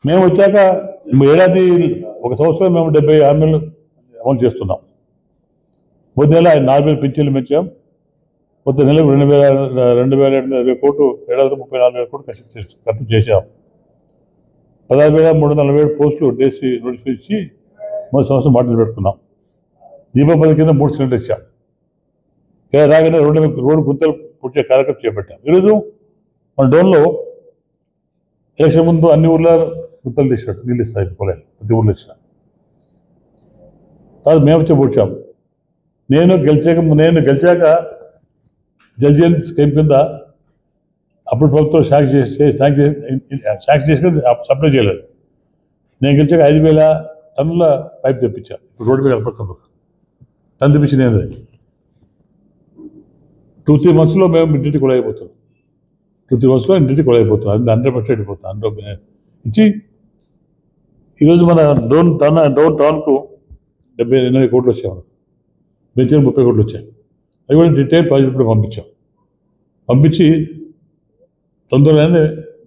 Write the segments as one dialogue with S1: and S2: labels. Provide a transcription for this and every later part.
S1: మేము వచ్చాక ఏడాది ఒక సంవత్సరం మేము 70 హామీలు అమలు చేస్తున్నాం. పోయిన నెల 4,000 పింఛన్లు పెంచాం. కొత్త నెలకు 2,820 కోట్లు, ఏడాది 34,000 కోట్లు ఖర్చు చేశాం. 16,347 పోస్టులు డేసి నోటిఫికేషన్ ఇచ్చి మొదటి సంవత్సరం మాటలు పెట్టుకున్నాం. దీపం పథకం కింద 3 సిలిండర్లు ఇచ్చాం. ఇలా రాగానే రోడ్డు గుంతలు పుట్టే కార్యక్రమం చేపట్టాం. ఈరోజు మన డోన్లో ఎలక్షన్ ముందు అన్ని ఊర్లో గుంతలు తీసినట్టు నీళ్ళు ఇస్తాయి. పొలాలు ప్రతి ఊర్లో ఇచ్చిన కాదు, మేము వచ్చి పూడ్చాము. నేను గెలిచాక జల్ జీవన్ స్కీమ్ కింద అప్పుడు ప్రభుత్వం శాంక్షన్ చేసి సప్లై చేయలేదు. నేను గెలిచాక 5,000 టన్నుల పైప్ తెప్పించాను. ఇప్పుడు రోడ్డు మీద కనపడుతుంది. టన్ తెప్పించి నేను 2-3 monthsలో మేము ఇంటింటికి కూడా అయిపోతాం. 2-3 monthsలో ఇంటింటికి కూడా అయిపోతాం. అది 100% అయిపోతాం. అందులో ఇచ్చి ఈరోజు మన డౌన్ టౌన్కు 70-80 కోట్లు వచ్చాయి. మనకు బెంచర్ 30 కోట్లు వచ్చాయి. అవి కూడా డీటెయిల్ ప్రాజెక్ట్ కూడా పంపించి తొందరగానే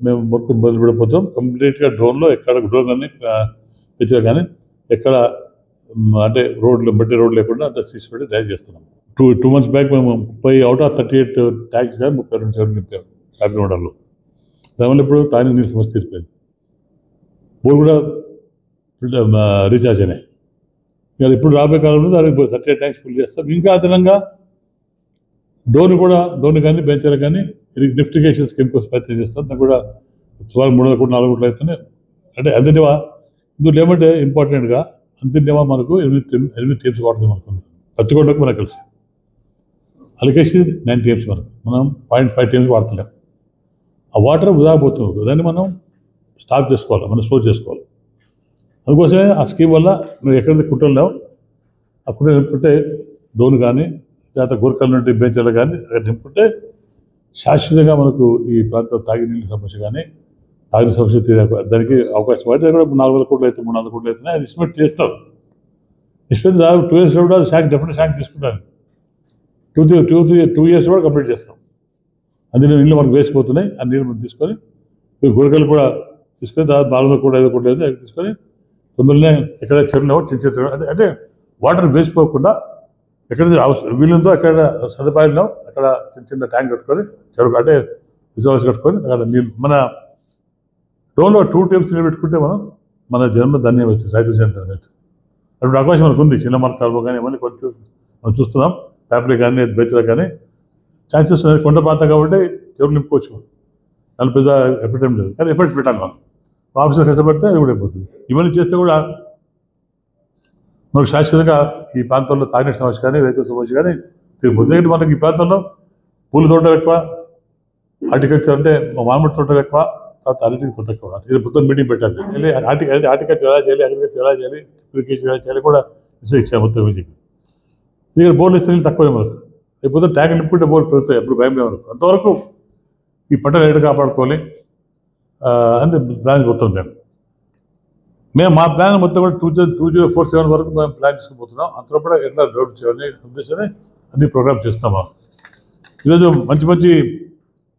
S1: మేము మొత్తం మొదలు పెడిపోతాం. కంప్లీట్గా డ్రోన్లో ఎక్కడ డ్రోన్ కానీ బెంచర్ కానీ ఎక్కడ అంటే బట్టి రోడ్లు లేకుండా అంతా తీసుకుపెట్టి డ్రైవ్ చేస్తున్నాం. 2 months బ్యాక్ మేము 30 out of 38 ట్యాంక్స్ కానీ 32 చెరువులు నింపాము కాకినాడలో. దానివల్ల ఇప్పుడు తాగిన నీళ్ళు సమస్య తీరిపోయింది. బోర్ కూడా రీఛార్జ్ అయినాయి. ఇక ఇప్పుడు రాబోయే కాలంలో దానికి 38 ట్యాంక్స్ ఫుల్ చేస్తాం. ఇంకా అదనంగా డోన్ కానీ బెంచర్ కానీ లిఫ్టిగేషన్ స్కీమ్ కోసం ప్రయత్నం చేస్తాం. దానికి కూడా సుమారు 300 కోట్లు 400 కోట్లు అవుతున్నాయి. అంటే అంతేవా ఇందులో ఏమంటే ఇంపార్టెంట్గా అంతేవా మనకు 8 టీమ్స్ వాడుతుంది. మనకు పత్తికొండకు మనకు కలిసి అలికేషన్ 9 టీమ్స్ మనం 0.5 టీమ్స్ వాడుతున్నాం. ఆ వాటర్ వృధా పోతుంది. దాన్ని మనం స్టాప్ చేసుకోవాలి, మనం స్టోర్ చేసుకోవాలి. అందుకోసమే ఆ స్కీమ్ వల్ల నువ్వు ఎక్కడైతే కుట్రలు ఆ కుట్ర నింపుకుంటే డోన్ కానీ లేకపోతే గోర్కల్ నుండి బెంచర్లు కానీ అక్కడ నింపుకుంటే శాశ్వతంగా మనకు ఈ ప్రాంతం తాగి నీళ్ళ సమస్య కానీ తాగిన సమస్య దానికి అవకాశం అయితే కూడా 4,000 కోట్లు అయితే 300 కోట్లు అవుతున్నాయి. అది ఎస్టిమేట్ చేస్తారు. ఎస్టిమేట్ దాదాపు 2 years కూడా డెఫినెట్ శాంక్షన్ తీసుకుంటాను. 2 years కూడా కంప్లీట్ చేస్తాం. అందులో నీళ్ళు మనకు వేసిపోతున్నాయి. ఆ నీళ్ళు మనం తీసుకొని గొరకలు కూడా తీసుకొని దాదాపు 400 కోట్లు 500 కోట్లు అయితే తీసుకొని తొందరనే ఎక్కడ చెరువులో చిన్న అంటే వాటర్ వేసిపోకుండా ఎక్కడైతే వీలుందో అక్కడ సదుపాయాల్లో అక్కడ చిన్న ట్యాంక్ కట్టుకొని చెరువు అంటే రిజర్వాయర్స్ కట్టుకొని అక్కడ నీళ్ళు మన డోన్లో 2 times నీళ్ళు పెట్టుకుంటే మన జన్మ ధన్యం అవుతుంది. రైతు జన్మ ధన్యం అవుతుంది. అప్పుడు అవకాశం మనకు ఉంది. చిన్న కాలువ కానీ ఇవన్నీ కొంచెం మనం చూస్తున్నాం. పేపర్లు కానీ బెంచర్లు కానీ ఛాన్సెస్ ఉన్నాయి. కొండ ప్రాంతం కాబట్టి చెరువులు నింపుకోవచ్చు. దాని పెద్ద ఎఫెక్ట్ ఏం లేదు. కానీ ఎఫెక్ట్ పెట్టాలి మనం. ఆఫీసర్ కష్టపడితే అది కూడా అయిపోతుంది. ఇవన్నీ చేస్తే కూడా మనకు శాశ్వతంగా ఈ ప్రాంతంలో తాగినట్టు సమస్య కానీ రైతుల సమస్య కానీ తిరిగిపోతుంది. ఎందుకంటే మనకి ఈ ప్రాంతంలో పూల తోటలు ఎక్కువ, హార్టికల్చర్ అంటే మామిడి తోటలు ఎక్కువ, తర్వాత అరటి తోట ఎక్కువ. ఇది మొత్తం మీటింగ్ పెట్టాలి. హార్టికల్చర్ ఎలా చేయాలి, అగ్రికల్చర్ ఎలా చేయాలి, ఇరిగేషన్ ఎలా చేయాలి కూడా ఇచ్చారు మొత్తం అని చెప్పి. ఇక్కడ బోర్లు ఇస్తే నీళ్ళు తక్కువే మనకు. లేకపోతే ట్యాంక్ నింపుకుంటే బోర్లు పెరుగుతాయి. ఎప్పుడు భయం లేదు మనకు. అంతవరకు ఈ పంటలు ఎక్కడ కాపాడుకోవాలి అని ప్లాన్ పోతాం. మేము మా ప్లాన్ మొత్తం కూడా 2047 వరకు మేము ప్లాన్ తీసుకుపోతున్నాం. అంతలో కూడా ఎట్లా డెవలప్ చేయాలని ఉద్దేశాన్ని అన్ని ప్రోగ్రామ్ చేస్తాం. ఈరోజు మంచి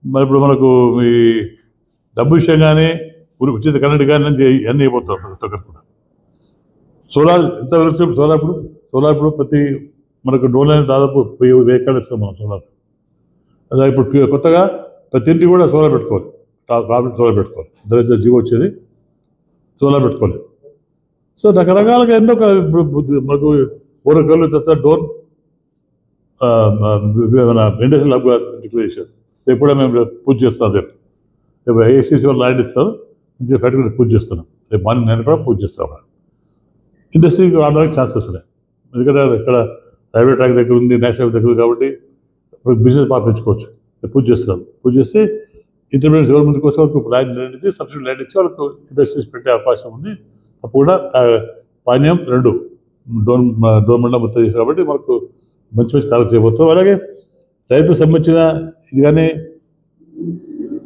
S1: మరి ఇప్పుడు మనకు ఈ డబ్బు విషయం కానీ ఉచిత కరెంట్ కానీ అన్నీ అయిపోతాం. ప్రతి ఒక్కరు కూడా సోలార్ ఎంత వెళ్తుంది. సోలార్ ఇప్పుడు ప్రతి మనకు డోన్ దాదాపు 1000 వెహికల్ ఇస్తాం మనం సోలార్. అదే ఇప్పుడు కొత్తగా ప్రతి ఇంటికి కూడా సోలార్ పెట్టుకోవాలి. టాబ్లెట్ సోలార్ పెట్టుకోవాలి. అందరూ జీవో వచ్చేది సోలార్ పెట్టుకోలేదు. సో రకరకాలుగా ఎన్నో మనకు ఓరకల్లు తర్వాత డోన్ మన ఇండస్ట్రియల్ హబ్ డిక్లరేషన్ రేపు కూడా మేము పూజ చేస్తాం. రేపు ఏసీసీ వాళ్ళు ల్యాండ్ ఇస్తారు. ఫ్యాక్టరీ పూజ చేస్తున్నాం. రేపు మార్నింగ్ 9 కూడా పూజ చేస్తాం. ఇండస్ట్రీకి రావడానికి ఛాన్సెస్ ఉన్నాయి. ఎందుకంటే ఇక్కడ రైల్వే ట్రాక్ దగ్గర ఉంది, నేషనల్ దగ్గర ఉంది కాబట్టి బిజినెస్ పాపించుకోవచ్చు. పూజ చేస్తున్నాం. పూజ చేస్తే ఇంటర్మీడియట్ గవర్నమెంట్ కోసం వాళ్ళకు ల్యాండ్ ఇచ్చి సబ్సిడీ ల్యాండ్ ఇచ్చి వాళ్ళకు ఇండస్ట్రీస్ పెట్టే అవకాశం ఉంది. అప్పుడు కూడా పానీయం 2 డోన్ మండలం మొత్తం చేసి కాబట్టి మనకు మంచి కార్యక్రమం చేయబోతున్నాం. అలాగే రైతుకు సంబంధించిన ఇది కానీ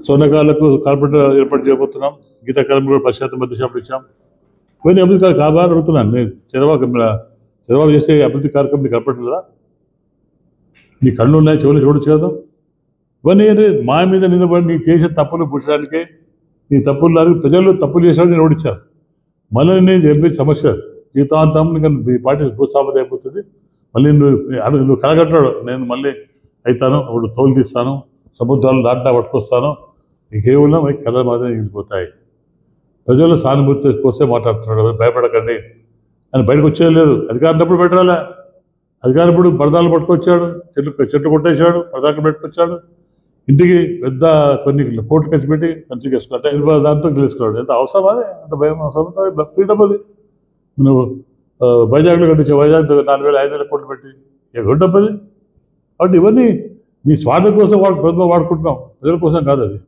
S1: సోనకాలకు కార్పొరేటర్ ఏర్పాటు చేయబోతున్నాం. గీతా కార్మికులు కూడా 10% మధ్య షాపులు ఇచ్చాం. ఇవన్నీ అభివృద్ధి కావాలని అడుగుతున్నాను. నేను చంద్రబాబు చేసే అభివృద్ధి కార్యక్రమం నీకు కనపడలేదా? నీ కళ్ళు ఉన్నాయి, చెవులు చూడొచ్చు కదా. ఇవన్నీ అంటే మా మీద నిలబడి నీ చేసే తప్పులు పుచ్చడానికే నీ తప్పులు నాకు ప్రజలు తప్పులు చేశాడు నేను ఓడించాను. మళ్ళీ నేను జరిపే సమస్య అది జీవితాంతం నీ పార్టీ భూస్థాపన అయిపోతుంది. మళ్ళీ నువ్వు కలగట్టాడు నేను మళ్ళీ అవుతాను, అప్పుడు తోలు తీస్తాను, సముద్రాలు దాంట్లో పట్టుకొస్తాను, కేవలం కళలు మాత్రమే మిగిలిపోతాయి. ప్రజలు సానుభూతి కోసే మాట్లాడుతున్నాడు, భయపడకండి అని బయటకు వచ్చేది లేదు. అధికారినప్పుడు పెట్టరాలే, అధికారిప్పుడు బరదాలు పట్టుకొచ్చాడు, చెట్లు కొట్టేశాడు, పదాకలు పెట్టుకొచ్చాడు, ఇంటికి పెద్ద కొన్ని కోట్లు ఖర్చు పెట్టి మంచిగా వేసుకున్నట్టే దాంతో గెలుచుకున్నాడు. ఎంత అవసరం అది, అంత భయం అవసరం, ఫ్రీడమ్ అది. నువ్వు వైజాగ్లో కట్టించావు, వైజాగ్ 4,000-5,000 కోట్లు పెట్టి ఎక్కడ డబ్బది. కాబట్టి ఇవన్నీ నీ స్వార్థం కోసం ప్రభుత్వం వాడుకుంటున్నాం, ప్రజల కోసం కాదు అది.